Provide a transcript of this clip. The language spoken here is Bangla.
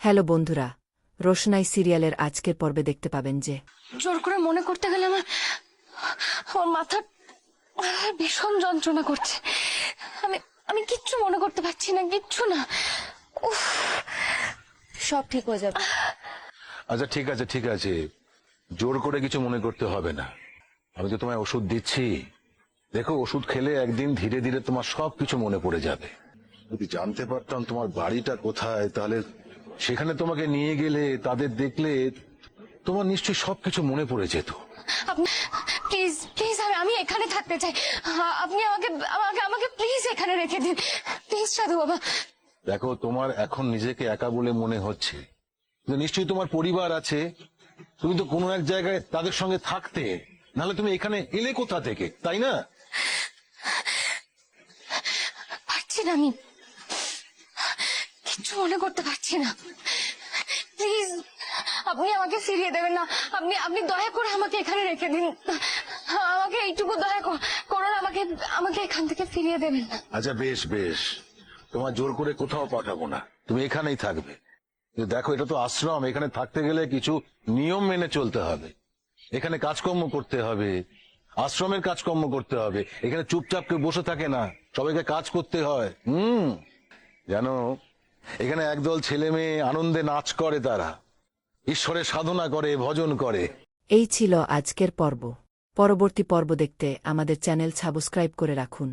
হ্যালো বন্ধুরা, রোশনাই সিরিয়ালের আজকের পর্বে দেখতে পাবেন যে জোর করে মনে করতে গেলে আমার আমার মাথা ভীষণ যন্ত্রণা করছে। আমি আমি কিচ্ছু মনে করতে পারছি না, কিচ্ছু না। উফ, সব ঠিক হয়ে যাবে। আচ্ছা ঠিক আছে ঠিক আছে, জোর করে কিছু মনে করতে হবে না। আমি তো তোমায় ওষুধ দিচ্ছি, দেখো ওষুধ খেলে একদিন ধীরে ধীরে তোমার সবকিছু মনে পড়ে যাবে। যদি জানতে পারতাম তোমার বাড়িটা কোথায়, তাহলে সেখানে তোমাকে নিয়ে গেলে তাদের দেখলে তোমার নিশ্চয়ই সবকিছু মনে পড়ে যেত। আপনি প্লিজ প্লিজ, আমি এখানে থাকতে চাই। আপনি আমাকে আমাকে আমাকে প্লিজ এখানে রেখে দিন, প্লিজ সাধু বাবা। দেখো তোমার এখন নিজেকে একা বলে মনে হচ্ছে, কিন্তু নিশ্চয়ই তোমার পরিবার আছে। তুমি তো কোনো এক জায়গায় তাদের সঙ্গে থাকতে, নাহলে তুমি এখানে এলে কোথা থেকে, তাই না? পারছি না, আমি কিচ্ছু মনে করতে পারছি না। প্লিজ আপনি আমাকে ফিরিয়ে দেবেন না। আপনি আপনি দয়া করে আমাকে এখানে রেখে দিন। আমাকে এইটুকু দয়া করুন, আমাকে আমাকে এখান থেকে ফিরিয়ে দেবেন না। আচ্ছা বেশ বেশ, তোমার জোর করে কোথাও পাঠাবো না, তুমি এখানেই থাকবে। কিন্তু দেখো এটা তো আশ্রম, এখানে থাকতে গেলে কিছু নিয়ম মেনে চলতে হবে। এখানে কাজকর্ম করতে হবে, আশ্রমের কাজকর্ম করতে হবে। এখানে চুপচাপ কেউ বসে থাকে না, সবাইকে কাজ করতে হয়। জানো, এখানে একদল ছেলে মেয়ে আনন্দে নাচ করে, তারা ঈশ্বরের সাধনা করে, ভজন করে। এই ছিল আজকের পর্ব। পরবর্তী পর্ব দেখতে আমাদের চ্যানেল সাবস্ক্রাইব করে রাখুন।